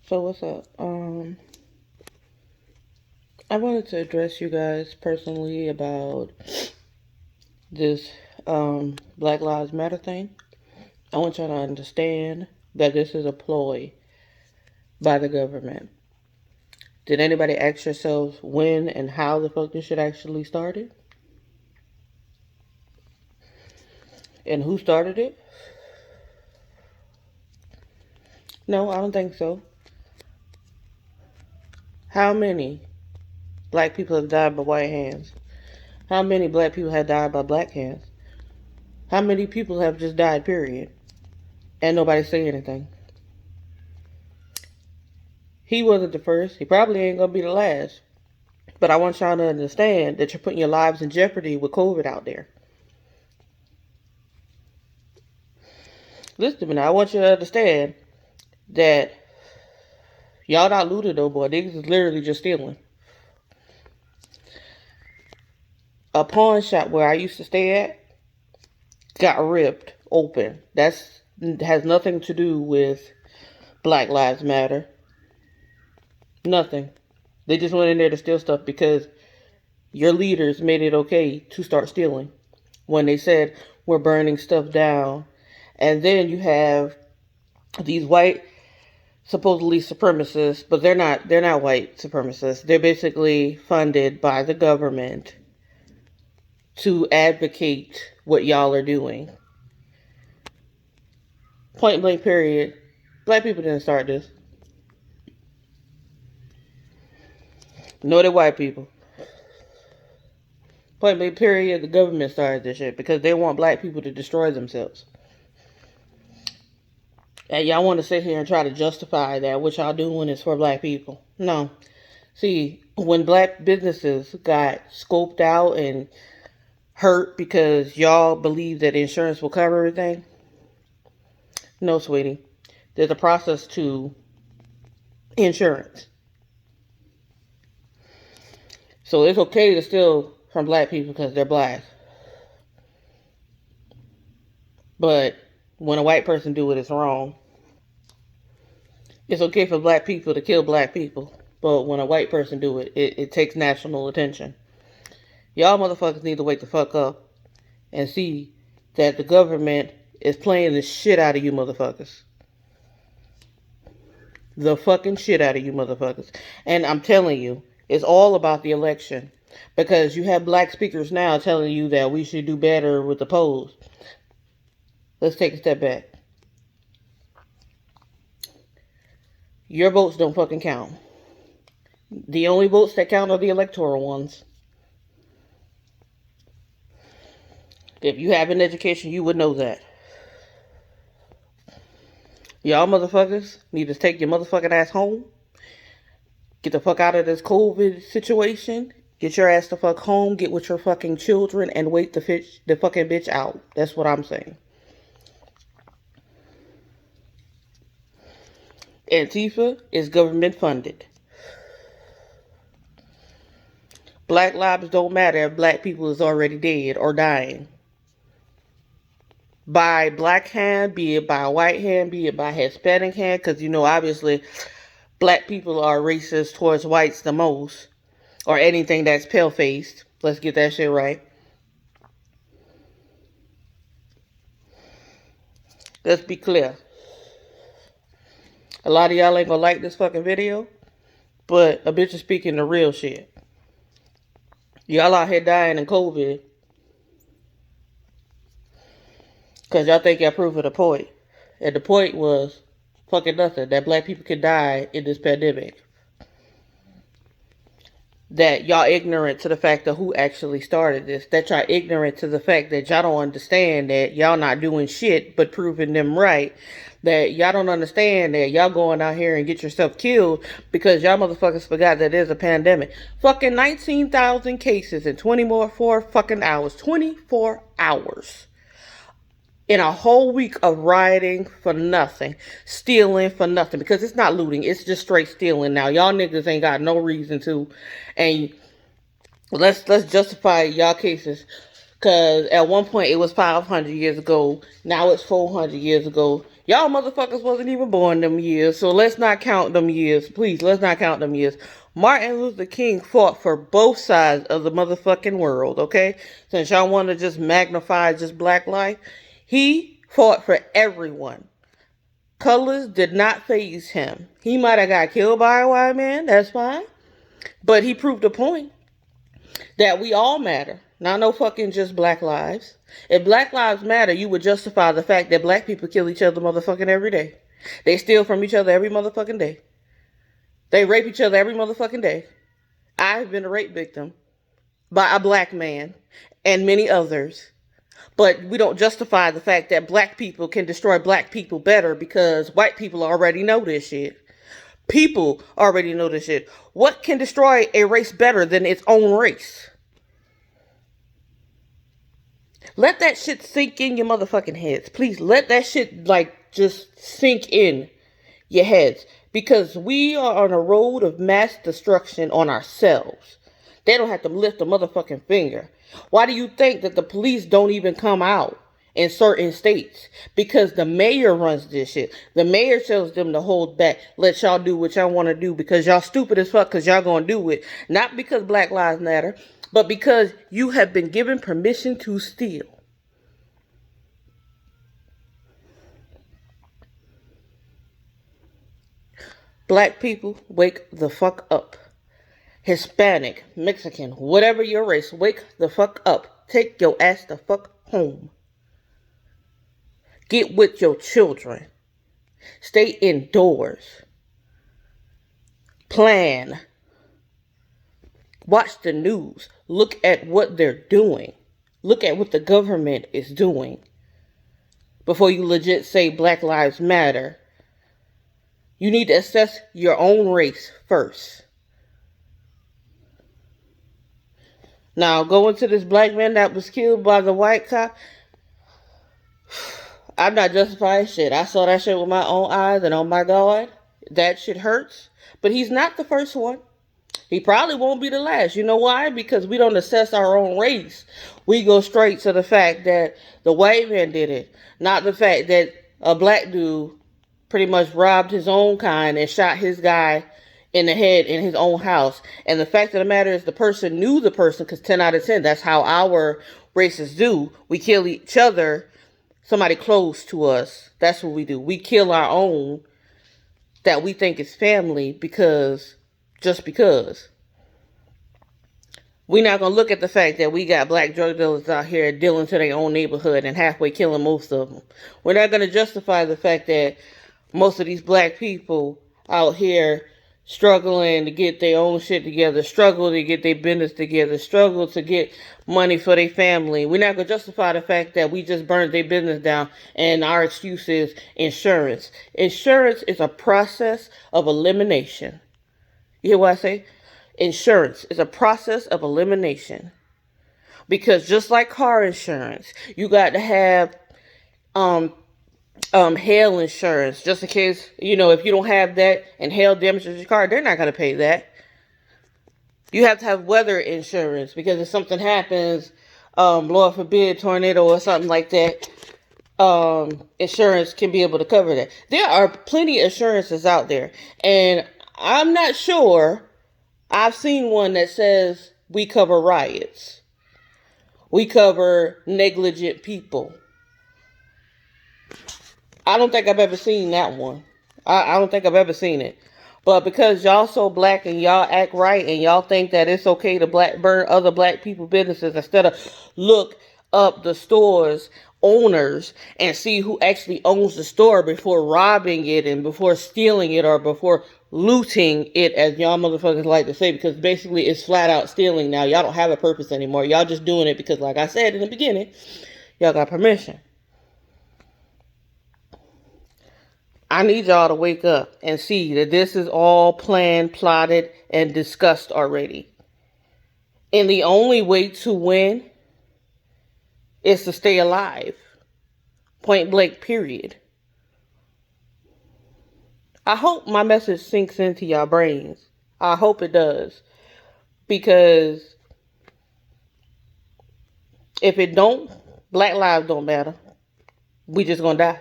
So what's up? I wanted to address you guys personally about this Black Lives Matter thing. I want y'all to understand that this is a ploy by the government. Did anybody ask yourselves when and how the fuck this shit actually started? And who started it? No, I don't think so. How many black people have died by white hands? How many black people have died by black hands? How many people have just died, period? And nobody say anything. He wasn't the first. He probably ain't gonna be the last. But I want y'all to understand that you're putting your lives in jeopardy with COVID out there. Listen to me now. I want you to understand that y'all not looting no more. Niggas is literally just stealing. A pawn shop where I used to stay at got ripped open. That's has nothing to do with Black Lives Matter. Nothing. They just went in there to steal stuff because your leaders made it okay to start stealing when they said we're burning stuff down. And then you have these white supposedly supremacists, but they're not white supremacists. They're basically funded by the government to advocate what y'all are doing. Point blank period. Black people didn't start this. Nor did white people. Point blank period, the government started this shit because they want black people to destroy themselves. And y'all want to sit here and try to justify that what y'all doing is for black people. No. See, when black businesses got scoped out and hurt because y'all believe that insurance will cover everything, no, sweetie. There's a process to insurance. So it's okay to steal from black people because they're black. But when a white person do it, it's wrong. It's okay for black people to kill black people. But when a white person do it, it takes national attention. Y'all motherfuckers need to wake the fuck up and see that the government is playing the shit out of you motherfuckers. The fucking shit out of you motherfuckers. And I'm telling you, it's all about the election. Because you have black speakers now telling you that we should do better with the polls. Let's take a step back. Your votes don't fucking count. The only votes that count are the electoral ones. If you have an education, you would know that. Y'all motherfuckers need to take your motherfucking ass home. Get the fuck out of this COVID situation. Get your ass the fuck home. Get with your fucking children and wait the fucking bitch out. That's what I'm saying. Antifa is government funded. Black lives don't matter if black people is already dead or dying. By black hand, be it by a white hand, be it by Hispanic hand, because you know obviously black people are racist towards whites the most, or anything that's pale faced. Let's get that shit right. Let's be clear. A lot of y'all ain't gonna like this fucking video, but a bitch is speaking the real shit. Y'all out here dying in COVID because y'all think y'all proving a point. And the point was fucking nothing. That black people could die in this pandemic. That y'all ignorant to the fact of who actually started this. That y'all ignorant to the fact that y'all don't understand that y'all not doing shit but proving them right. That y'all don't understand that y'all going out here and get yourself killed because y'all motherfuckers forgot that there's a pandemic. Fucking 19,000 cases in 24 fucking hours. 24 hours. In a whole week of rioting for nothing, stealing for nothing, because it's not looting, it's just straight stealing now. Y'all niggas ain't got no reason to, and let's justify y'all cases, because at one point it was 500 years ago, now it's 400 years ago. Y'all motherfuckers wasn't even born them years, so let's not count them years. Please, let's not count them years. Martin Luther King fought for both sides of the motherfucking world, okay? Since y'all want to just magnify just black life, he fought for everyone. Colors did not faze him. He might have got killed by a white man, that's fine. But he proved a point that we all matter. Not no fucking just black lives. If black lives matter, you would justify the fact that black people kill each other motherfucking every day. They steal from each other every motherfucking day. They rape each other every motherfucking day. I've been a rape victim by a black man and many others. But we don't justify the fact that black people can destroy black people better because white people already know this shit. People already know this shit. What can destroy a race better than its own race? Let that shit sink in your motherfucking heads. Please let that shit just sink in your heads. Because we are on a road of mass destruction on ourselves. They don't have to lift a motherfucking finger. Why do you think that the police don't even come out in certain states? Because the mayor runs this shit. The mayor tells them to hold back. Let y'all do what y'all want to do because y'all stupid as fuck because y'all gonna do it. Not because Black Lives Matter, but because you have been given permission to steal. Black people, wake the fuck up. Hispanic, Mexican, whatever your race, wake the fuck up. Take your ass the fuck home. Get with your children. Stay indoors. Plan. Watch the news. Look at what they're doing. Look at what the government is doing. Before you legit say Black Lives Matter, you need to assess your own race first. Now, going to this black man that was killed by the white cop, I'm not justifying shit. I saw that shit with my own eyes, and oh my God, that shit hurts. But he's not the first one. He probably won't be the last. You know why? Because we don't assess our own race. We go straight to the fact that the white man did it, not the fact that a black dude pretty much robbed his own kind and shot his guy in the head in his own house. And the fact of the matter is the person knew the person, because 10 out of 10, that's how our races do. We kill each other, somebody close to us. That's what we do. We kill our own that we think is family just because. We're not going to look at the fact that we got black drug dealers out here dealing to their own neighborhood and halfway killing most of them. We're not going to justify the fact that most of these black people out here struggling to get their own shit together, struggle to get their business together, struggle to get money for their family. We're not going to justify the fact that we just burned their business down and our excuse is insurance. Insurance is a process of elimination. You hear what I say? Insurance is a process of elimination. Because just like car insurance, you got to have hail insurance, just in case, if you don't have that and hail damages your car, they're not going to pay that. You have to have weather insurance because if something happens, Lord forbid, tornado or something like that, insurance can be able to cover that. There are plenty of insurances out there, and I'm not sure I've seen one that says we cover riots. We cover negligent people. I don't think I've ever seen that one. I don't think I've ever seen it. But because y'all so black and y'all act right and y'all think that it's okay to burn other black people businesses instead of look up the store's owners and see who actually owns the store before robbing it and before stealing it or before looting it, as y'all motherfuckers like to say, because basically it's flat out stealing now. Y'all don't have a purpose anymore. Y'all just doing it because, like I said in the beginning, y'all got permission. I need y'all to wake up and see that this is all planned, plotted, and discussed already. And the only way to win is to stay alive. Point blank, period. I hope my message sinks into y'all brains. I hope it does. Because if it don't, black lives don't matter. We just gonna die.